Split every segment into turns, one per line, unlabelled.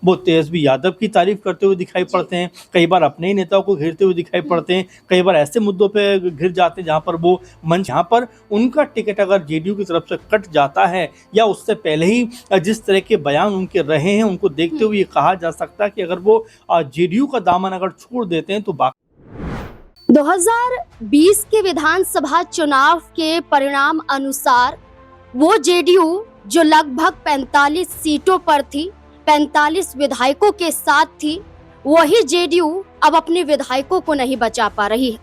वो तेजस्वी यादव की तारीफ करते हुए दिखाई पड़ते हैं, कई बार अपने ही नेताओं को घेरते हुए दिखाई पड़ते हैं, कई बार ऐसे मुद्दों पे घिर जाते हैं जहां पर वो मंच, जहां पर उनका टिकट अगर जेडीयू की तरफ से कट जाता है या उससे पहले ही जिस तरह के बयान उनके रहे हैं, उनको देखते हुए ये कहा जा सकता है कि अगर वो जेडीयू का दामन अगर छोड़ देते हैं तो
2020 के विधानसभा चुनाव के परिणाम अनुसार वो जेडीयू जो लगभग 45 सीटों पर थी, 45 विधायकों के साथ थी, वही जेडीयू अब अपने विधायकों को नहीं बचा पा रही है।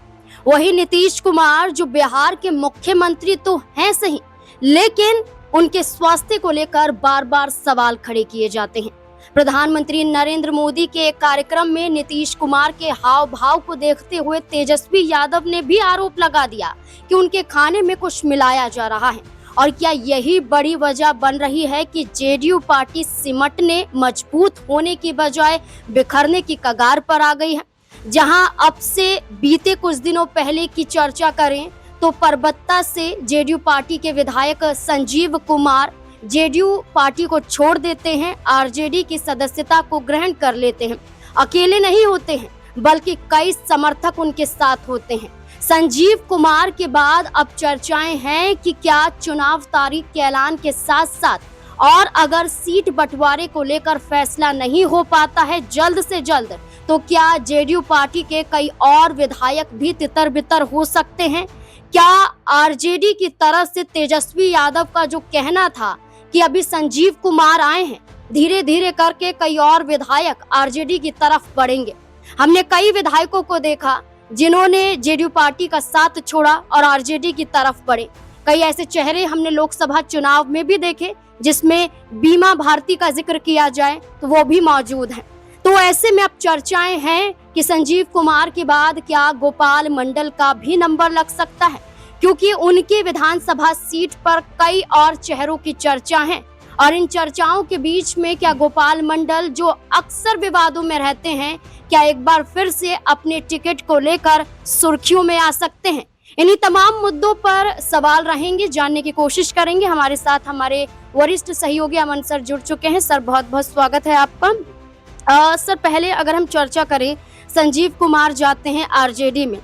वही नीतीश कुमार जो बिहार के मुख्यमंत्री तो हैं सही, लेकिन उनके स्वास्थ्य को लेकर बार बार सवाल खड़े किए जाते हैं। प्रधानमंत्री नरेंद्र मोदी के एक कार्यक्रम में नीतीश कुमार के हाव भाव को देखते हुए तेजस्वी यादव ने भी आरोप लगा दिया कि उनके खाने में कुछ मिलाया जा रहा है। और क्या यही बड़ी वजह बन रही है कि जेडीयू पार्टी सिमटने, मजबूत होने की बजाय बिखरने की कगार पर आ गई है? जहां अब से बीते कुछ दिनों पहले की चर्चा करें तो परबत्ता से जेडीयू पार्टी के विधायक संजीव कुमार जेडीयू पार्टी को छोड़ देते हैं, आरजेडी की सदस्यता को ग्रहण कर लेते हैं। अकेले नहीं होते हैं, बल्कि कई समर्थक उनके साथ होते हैं। संजीव कुमार के बाद अब चर्चाएं हैं कि क्या चुनाव तारीख के ऐलान के साथ साथ और अगर सीट बंटवारे को लेकर फैसला नहीं हो पाता है जल्द से जल्द, तो क्या जेडीयू पार्टी के कई और विधायक भी तितर बितर हो सकते हैं? क्या आरजेडी की तरफ से तेजस्वी यादव का जो कहना था कि अभी संजीव कुमार आए हैं, धीरे धीरे करके कई और विधायक आरजेडी की तरफ बढ़ेंगे? हमने कई विधायकों को देखा जिन्होंने जेडीयू पार्टी का साथ छोड़ा और आरजेडी की तरफ बढ़े। कई ऐसे चेहरे हमने लोकसभा चुनाव में भी देखे जिसमें बीमा भारती का जिक्र किया जाए तो वो भी मौजूद हैं। तो ऐसे में अब चर्चाएं हैं कि संजीव कुमार के बाद क्या गोपाल मंडल का भी नंबर लग सकता है, क्योंकि उनके विधानसभा सीट पर कई और चेहरों की चर्चा है। और इन चर्चाओं के बीच में क्या गोपाल मंडल जो अक्सर विवादों में रहते हैं, क्या एक बार फिर से अपने टिकट को लेकर सुर्खियों में आ सकते हैं? इन्हीं तमाम मुद्दों पर सवाल रहेंगे, जानने की कोशिश करेंगे। हमारे साथ हमारे वरिष्ठ सहयोगी अमन सर जुड़ चुके हैं। सर, बहुत बहुत स्वागत है आपका। सर, पहले अगर हम चर्चा करें, संजीव कुमार जाते हैं आरजेडी में।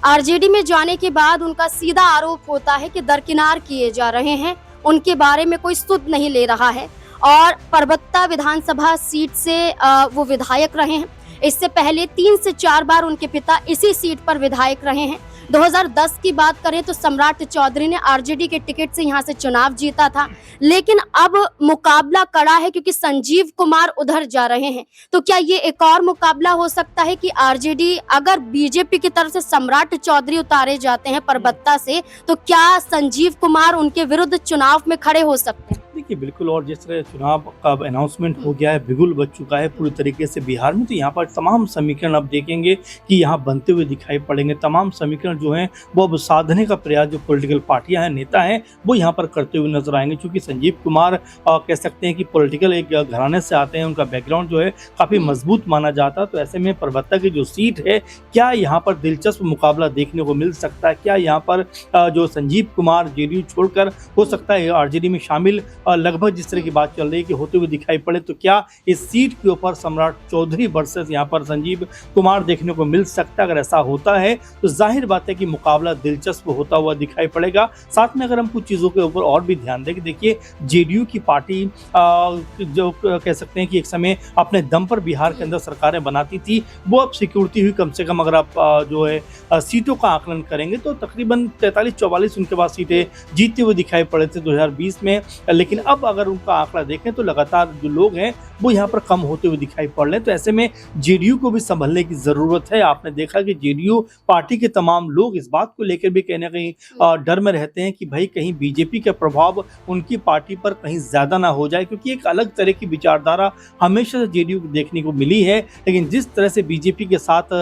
आरजेडी में जाने के बाद उनका सीधा आरोप होता है कि दरकिनार किए जा रहे हैं, उनके बारे में कोई सुध नहीं ले रहा है। और परबत्ता विधानसभा सीट से वो विधायक रहे हैं। इससे पहले 3 से 4 बार उनके पिता इसी सीट पर विधायक रहे हैं। 2010 की बात करें तो सम्राट चौधरी ने आरजेडी के टिकट से यहां से चुनाव जीता था, लेकिन अब मुकाबला कड़ा है क्योंकि संजीव कुमार उधर जा रहे हैं। तो क्या ये एक और मुकाबला हो सकता है कि आरजेडी, अगर बीजेपी की तरफ से सम्राट चौधरी उतारे जाते हैं परबत्ता से, तो क्या संजीव कुमार उनके विरुद्ध चुनाव में खड़े हो सकते हैं?
देखिए, बिल्कुल। और जिस तरह चुनाव का अनाउंसमेंट हो गया है, बिगुल बच चुका है पूरी तरीके से बिहार में, तो यहाँ पर तमाम समीकरण आप देखेंगे कि यहाँ बनते हुए दिखाई पड़ेंगे। तमाम समीकरण जो हैं वो अब साधने का प्रयास जो पॉलिटिकल पार्टियां हैं, नेता हैं, वो यहाँ पर करते हुए नजर आएंगे। क्योंकि संजीव कुमार कह सकते हैं कि पॉलिटिकल एक घराने से आते हैं, उनका बैकग्राउंड जो है काफ़ी मजबूत माना जाता है। तो ऐसे में परबत्ता की जो सीट है, क्या यहाँ पर दिलचस्प मुकाबला देखने को मिल सकता है? क्या यहाँ पर जो संजीव कुमार जेडीयू छोड़कर हो सकता है आरजेडी में शामिल लगभग जिस तरह की बात चल रही है कि होते हुए दिखाई पड़े, तो क्या इस सीट के ऊपर सम्राट चौधरी वर्सेस यहाँ पर संजीव कुमार देखने को मिल सकता है? अगर ऐसा होता है तो जाहिर बात है कि मुकाबला दिलचस्प होता हुआ दिखाई पड़ेगा। साथ में अगर हम कुछ चीज़ों के ऊपर और भी ध्यान दें कि देखिए, जेडीयू की पार्टी जो कह सकते हैं कि एक समय अपने दम पर बिहार के अंदर सरकारें बनाती थी, वो अब सिक्योरिटी हुई। कम से कम अगर आप जो है सीटों का आकलन करेंगे तो तकरीबन 43-44 उनके पास सीटें जीतते हुए दिखाई पड़े थे 2020 में। लेकिन अब अगर उनका आंकड़ा देखें तो लगातार जो लोग हैं वो यहाँ पर कम होते हुए दिखाई पड़ रहे हैं। तो ऐसे में जेडीयू को भी संभलने की जरूरत है। आपने देखा कि जेडीयू पार्टी के तमाम लोग इस बात को लेकर भी कहीं ना कहीं डर में रहते हैं कि भाई कहीं बीजेपी का प्रभाव उनकी पार्टी पर कहीं ज्यादा ना हो जाए, क्योंकि एक अलग तरह की विचारधारा हमेशा से जेडीयू को देखने को मिली है। लेकिन जिस तरह से बीजेपी के साथ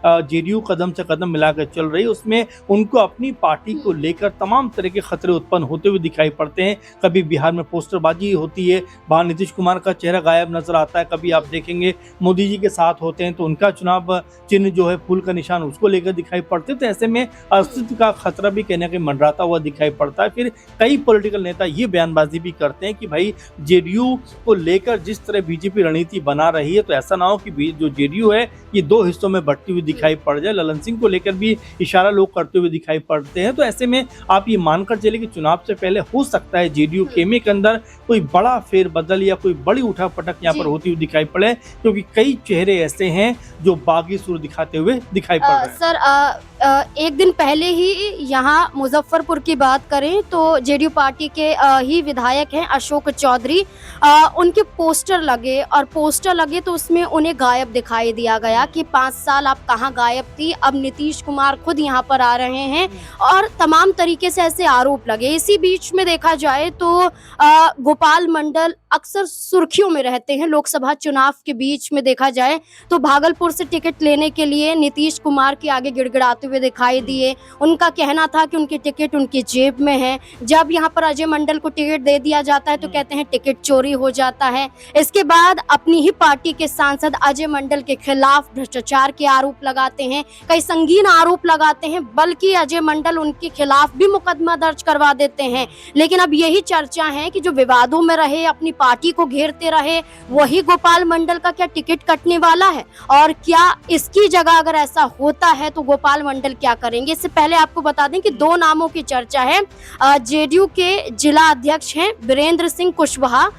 जेडीयू कदम से कदम मिलाकर चल रही है, उसमें उनको अपनी पार्टी को लेकर तमाम तरह के खतरे उत्पन्न होते हुए दिखाई पड़ते हैं। कभी बिहार में पोस्टरबाजी होती है, वहाँ नीतीश कुमार का चेहरा गायब नजर आता है। कभी आप देखेंगे मोदी जी के साथ होते हैं तो उनका चुनाव चिन्ह जो है फूल का निशान उसको लेकर दिखाई पड़ते, तो ऐसे में अस्तित्व का खतरा भी कहने के मंडराता हुआ दिखाई पड़ता है। फिर कई पॉलिटिकल नेता ये बयानबाजी भी करते हैं कि भाई जेडीयू को लेकर जिस तरह बीजेपी रणनीति बना रही है, तो ऐसा ना हो कि जो जेडीयू है ये दो हिस्सों में बंटती हुई दिखाई पड़ जाए। ललन सिंह को लेकर भी इशारा लोग करते हुए दिखाई पड़ते हैं। तो ऐसे में आप ये मानकर चले कि चुनाव से पहले हो सकता है जेडीयू केमे के अंदर कोई बड़ा फेरबदल या कोई बड़ी उठापटक यहाँ पर होती हुई दिखाई पड़े, क्योंकि कई चेहरे ऐसे हैं जो बागी सुर दिखाते हुए दिखाई पड़ रहे हैं।
सर, एक दिन पहले ही यहाँ मुजफ्फरपुर की बात करें तो जेडीयू पार्टी के ही विधायक हैं अशोक चौधरी, उनके पोस्टर लगे तो उसमें उन्हें गायब दिखाई दिया गया कि 5 साल आप कहाँ गायब थी। अब नीतीश कुमार खुद यहाँ पर आ रहे हैं और तमाम तरीके से ऐसे आरोप लगे। इसी बीच में देखा जाए तो गोपाल मंडल अक्सर सुर्खियों में रहते हैं। लोकसभा चुनाव के बीच में देखा जाए तो भागलपुर से टिकट लेने के लिए नीतीश कुमार के आगे गिड़गिड़ाते हुए दिखाई दिए। उनका कहना था कि उनकी टिकट उनकी जेब में है। जब यहाँ पर अजय मंडल को टिकट दे दिया जाता है तो कहते हैं टिकट चोरी हो जाता है। इसके बाद अपनी ही पार्टी के सांसद अजय मंडल के खिलाफ भ्रष्टाचार के आरोप लगाते हैं, कई संगीन आरोप लगाते हैं, बल्कि अजय मंडल उनके खिलाफ भी मुकदमा दर्ज करवा देते हैं। लेकिन अब यही चर्चा है कि जो विवादों में रहे, अपनी पार्टी को घेरते रहे, वही गोपाल मंडल का क्या टिकट कटने वाला है, और क्या इसकी जगह अगर ऐसा होता है तो गोपाल मंडल क्या करेंगे। इससे पहले आपको बता दें कि 2 नामों की चर्चा है। जेडीयू के जिला अध्यक्ष हैं वीरेंद्र सिंह कुशवाहा,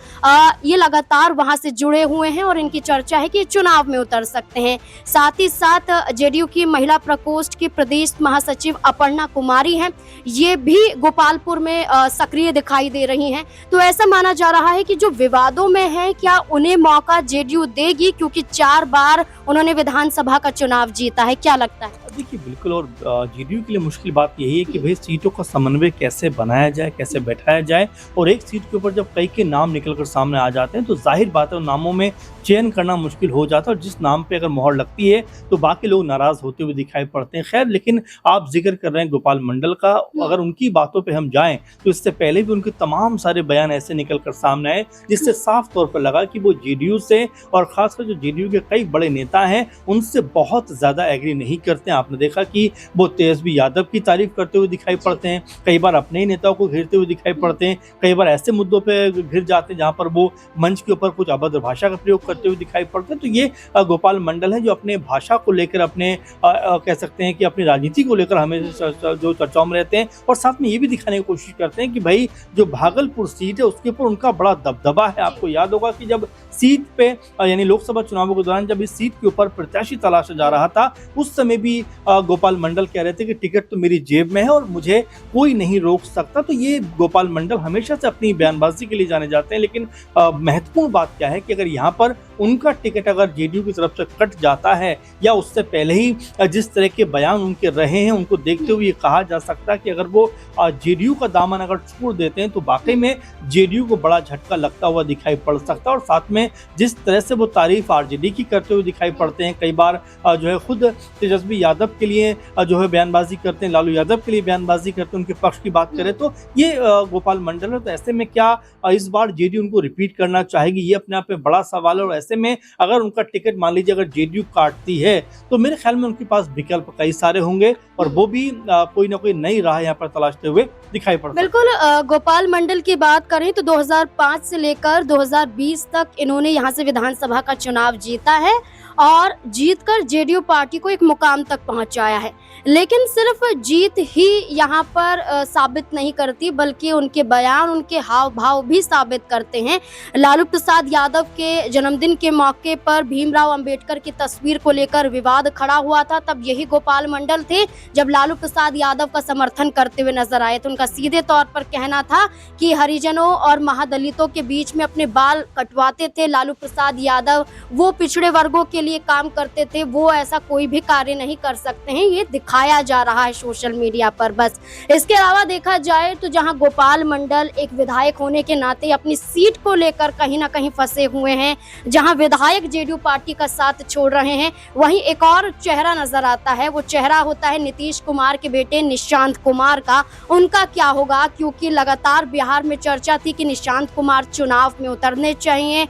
ये लगातार वहां से जुड़े हुए हैं और इनकी चर्चा है कि चुनाव में उतर सकते हैं। साथ ही साथ जेडीयू की महिला प्रकोष्ठ की प्रदेश महासचिव अपर्णा कुमारी हैं, ये भी गोपालपुर में सक्रिय दिखाई दे रही हैं। तो ऐसा माना जा रहा है कि जो विवादों में है, क्या उन्हें मौका जेडीयू देगी, क्योंकि 4 बार उन्होंने विधानसभा का चुनाव जीता है। क्या लगता है?
देखिए बिल्कुल, और जेडीयू के लिए मुश्किल बात यही है कि भाई सीटों का समन्वय कैसे बनाया जाए, कैसे बैठाया जाए। और एक सीट के ऊपर जब कई के नाम निकलकर सामने आ जाते हैं तो जाहिर बात है उन नामों में चयन करना मुश्किल हो जाता है, और जिस नाम पे अगर मोहर लगती है तो बाकी लोग नाराज होते हुए दिखाई पड़ते हैं। खैर, लेकिन आप जिक्र कर रहे हैं गोपाल मंडल का, अगर उनकी बातों पे हम जाएं तो इससे पहले भी उनके तमाम सारे बयान ऐसे निकल कर सामने आए जिससे साफ तौर पर लगा कि वो जेडीयू से, और खासकर जो जेडीयू के कई बड़े नेता हैं, उनसे बहुत ज्यादा एग्री नहीं करते हैं। आपने देखा कि वो तेजस्वी यादव की तारीफ करते हुए दिखाई पड़ते हैं, कई बार अपने ही नेताओं को घेरते हुए दिखाई पड़ते हैं, कई बार ऐसे मुद्दों पे घिर जाते हैं जहां पर वो मंच के ऊपर कुछ अभद्र भाषा का प्रयोग करते हुए दिखाई पड़ते हैं। तो ये गोपाल मंडल है जो अपने भाषा को लेकर, अपने कह सकते हैं कि अपनी राजनीति को लेकर हमेशा जो चर्चाओं में रहते हैं, और साथ में ये भी दिखाने की कोशिश करते हैं कि भाई जो भागलपुर सीट है उसके ऊपर उनका बड़ा दबदबा है। आपको याद होगा कि जब सीट पे यानी लोकसभा चुनावों के दौरान जब इस सीट के ऊपर प्रत्याशी तलाशा जा रहा था, उस समय भी गोपाल मंडल कह रहे थे कि टिकट तो मेरी जेब में है और मुझे कोई नहीं रोक सकता। तो ये गोपाल मंडल हमेशा से अपनी बयानबाजी के लिए जाने जाते हैं। लेकिन महत्वपूर्ण बात क्या है कि अगर यहाँ पर उनका टिकट अगर जेडीयू की तरफ से कट जाता है, या उससे पहले ही जिस तरह के बयान उनके रहे हैं, उनको देखते हुए ये कहा जा सकता है कि अगर वो जेडीयू का दामन अगर छोड़ देते हैं तो वाकई में जेडीयू को बड़ा झटका लगता हुआ दिखाई पड़ सकता है। और साथ में जिस तरह से वो तारीफ आरजेडी की करते हुए दिखाई पड़ते हैं, कई बार जो है खुद तेजस्वी यादव के लिए जो है बयानबाजी करते हैं, लालू यादव के लिए बयानबाजी करते हैं, उनके पक्ष की बात करें तो ये गोपाल मंडल है। तो ऐसे में क्या इस बार जेडीयू उनको रिपीट करना चाहेगी, ये अपने आप में बड़ा सवाल है। और ऐसे में अगर उनका टिकट मान लीजिए अगर जेडीयू काटती है तो मेरे ख्याल में उनके पास विकल्प कई सारे होंगे, और वो भी कोई ना कोई नई राह यहाँ पर तलाशते हुए दिखाई पड़ते हैं।
बिल्कुल, गोपाल मंडल की बात करें तो 2005 से लेकर 2020 तक इन्होंने यहाँ से विधानसभा का चुनाव जीता है और जीतकर जेडीयू पार्टी को एक मुकाम तक पहुंचाया है। लेकिन सिर्फ जीत ही यहाँ पर साबित नहीं करती, बल्कि उनके बयान, उनके हाव भाव भी साबित करते हैं। लालू प्रसाद यादव के जन्मदिन के मौके पर भीमराव अंबेडकर की तस्वीर को लेकर विवाद खड़ा हुआ था, तब यही गोपाल मंडल थे जब लालू प्रसाद यादव का समर्थन करते हुए नजर आए। तो उनका सीधे तौर पर कहना था कि हरिजनों और महादलितों के बीच में अपने बाल कटवाते थे लालू प्रसाद यादव, वो पिछड़े वर्गों के लिए काम करते थे वो ऐसा कोई भी कार्य नहीं कर सकते हैं, ये दिखाया जा रहा है सोशल मीडिया पर बस। इसके अलावा देखा जाए तो जहां गोपाल मंडल एक विधायक होने के नाते अपनी सीट को लेकर कहीं ना कहीं फंसे हुए हैं, जहां विधायक जेडीयू पार्टी का साथ छोड़ रहे हैं, वहीं एक और चेहरा नजर आता है। वो चेहरा होता है नीतीश कुमार के बेटे निशांत कुमार का। उनका क्या होगा, क्योंकि लगातार बिहार में चर्चा थी कि निशांत कुमार चुनाव में उतरने चाहिए,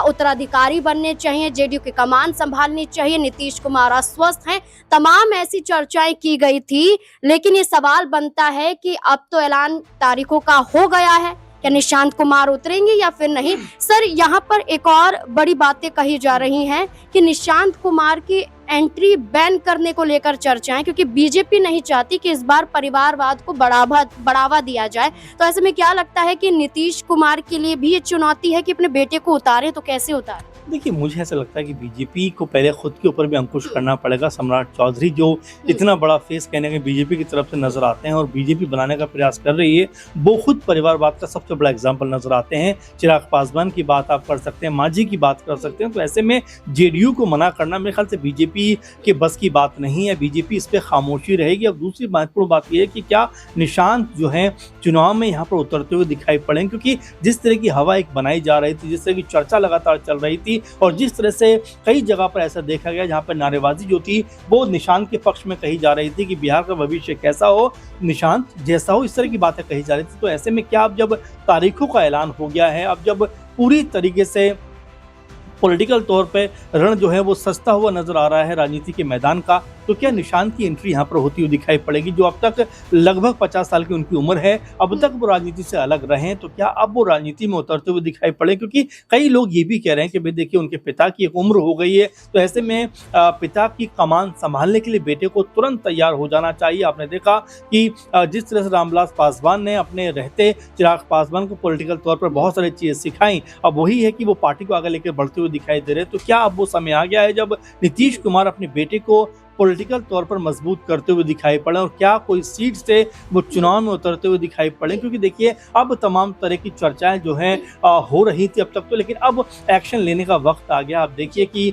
उत्तराधिकारी बनने चाहिए, जेडीयू की कमान संभालनी चाहिए, नीतीश कुमार अस्वस्थ हैं, तमाम ऐसी चर्चाएं की गई थी। लेकिन ये सवाल बनता है कि अब तो ऐलान तारीखों का हो गया है, क्या निशांत कुमार उतरेंगे या फिर नहीं। सर, यहाँ पर एक और बड़ी बातें कही जा रही हैं कि निशांत कुमार की एंट्री बैन करने को लेकर चर्चाएं, क्योंकि बीजेपी नहीं चाहती कि इस बार परिवारवाद को बढ़ावा दिया जाए। तो ऐसे में क्या लगता है कि नीतीश कुमार के लिए भी ये चुनौती है कि अपने बेटे को उतारे, तो कैसे उतारे?
देखिए, मुझे ऐसा लगता है कि बीजेपी को पहले खुद के ऊपर भी अंकुश करना पड़ेगा। सम्राट चौधरी जो इतना बड़ा फेस कहने के बीजेपी की तरफ से नजर आते हैं और बीजेपी बनाने का प्रयास कर रही है, वो खुद परिवारवाद का सबसे बड़ा एग्जाम्पल नजर आते हैं। चिराग पासवान की बात आप कर सकते हैं, मांझी की बात कर सकते हैं। तो ऐसे में जेडीयू को मना करना मेरे ख्याल से बीजेपी के बस की बात नहीं है। बीजेपी इस पर खामोशी रहेगी। अब दूसरी महत्वपूर्ण बात यह है कि क्या निशांत जो है चुनाव में यहाँ पर उतरते हुए दिखाई पड़ेंगे, क्योंकि जिस तरह की हवा एक बनाई जा रही थी, जिस तरह की चर्चा लगातार चल रही थी और जिस तरह से कई जगह पर ऐसा देखा गया जहां पर नारेबाजी जो थी वो निशांत के पक्ष में कही जा रही थी कि बिहार का भविष्य कैसा हो, निशांत जैसा हो, इस तरह की बातें कही जा रही थी। तो ऐसे में क्या अब जब तारीखों का ऐलान हो गया है, अब जब पूरी तरीके से पॉलिटिकल तौर पे रण जो है वो सस्ता हुआ नजर आ रहा है राजनीति के मैदान का, तो क्या निशांत की एंट्री यहाँ पर होती हुई दिखाई पड़ेगी? जो अब तक लगभग 50 साल की उनकी उम्र है, अब तक वो राजनीति से अलग रहे, तो क्या अब वो राजनीति में उतरते हुए दिखाई पड़े? क्योंकि कई लोग ये भी कह रहे हैं कि भाई देखिए, उनके पिता की एक उम्र हो गई है, तो ऐसे में पिता की कमान संभालने के लिए बेटे को तुरंत तैयार हो जाना चाहिए। आपने देखा कि जिस तरह से रामविलास पासवान ने अपने रहते चिराग पासवान को पॉलिटिकल तौर पर बहुत सारी चीजें सिखाई, अब वही है कि वो पार्टी को आगे लेकर बढ़ते हुए दिखाई दे रहे। तो क्या अब वो समय आ गया है जब नीतीश कुमार अपने बेटे को पॉलिटिकल तौर पर मजबूत करते हुए दिखाई पड़े और क्या कोई सीट से वो चुनाव में उतरते हुए दिखाई पड़े? क्योंकि देखिए, अब तमाम तरह की चर्चाएं जो हैं हो रही थी अब तक तो, लेकिन अब एक्शन लेने का वक्त आ गया। आप देखिए कि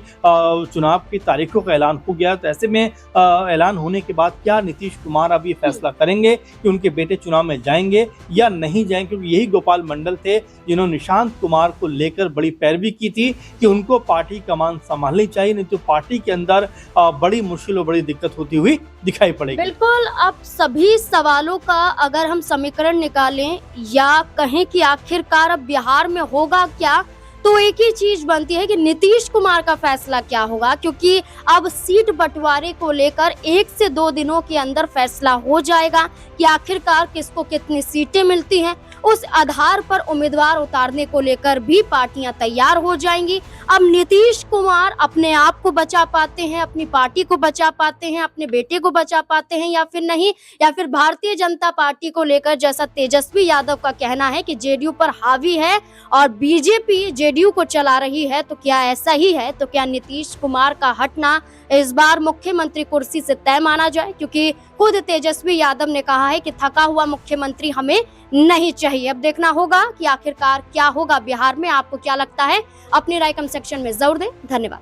चुनाव की तारीखों का ऐलान हो गया, तो ऐसे में ऐलान होने के बाद क्या नीतीश कुमार अब ये फैसला करेंगे कि उनके बेटे चुनाव में जाएंगे या नहीं जाएंगे? क्योंकि यही गोपाल मंडल थे जिन्होंने निशांत कुमार को लेकर बड़ी पैरवी की थी कि उनको पार्टी कमान संभालनी चाहिए, नहीं तो पार्टी के अंदर बड़ी मुश्किल और बड़ी दिक्कत होती हुई दिखाई पड़ेगी।
बिल्कुल, अब सभी सवालों का अगर हम समीकरण निकालें या कहें कि आखिरकार अब बिहार में होगा क्या, तो एक ही चीज बनती है कि नीतीश कुमार का फैसला क्या होगा, क्योंकि अब सीट बंटवारे को लेकर 1 से 2 दिनों के अंदर फैसला हो जाएगा कि आखिरकार किसको कितनी सीटें मिलती हैं। उस आधार पर उम्मीदवार उतारने को लेकर भी पार्टियां तैयार हो जाएंगी। अब नीतीश कुमार अपने आप को बचा पाते हैं, अपनी पार्टी को बचा पाते हैं, अपने बेटे को बचा पाते हैं या फिर नहीं, या फिर भारतीय जनता पार्टी को लेकर जैसा तेजस्वी यादव का कहना है कि जेडीयू पर हावी है और बीजेपी जेडीयू को चला रही है, तो क्या ऐसा ही है? तो क्या नीतीश कुमार का हटना इस बार मुख्यमंत्री कुर्सी से तय माना जाए? क्योंकि खुद तेजस्वी यादव ने कहा है कि थका हुआ मुख्यमंत्री हमें नहीं चाहिए। अब देखना होगा कि आखिरकार क्या होगा बिहार में। आपको क्या लगता है? अपनी राय कमेंट सेक्शन में जरूर दें। धन्यवाद।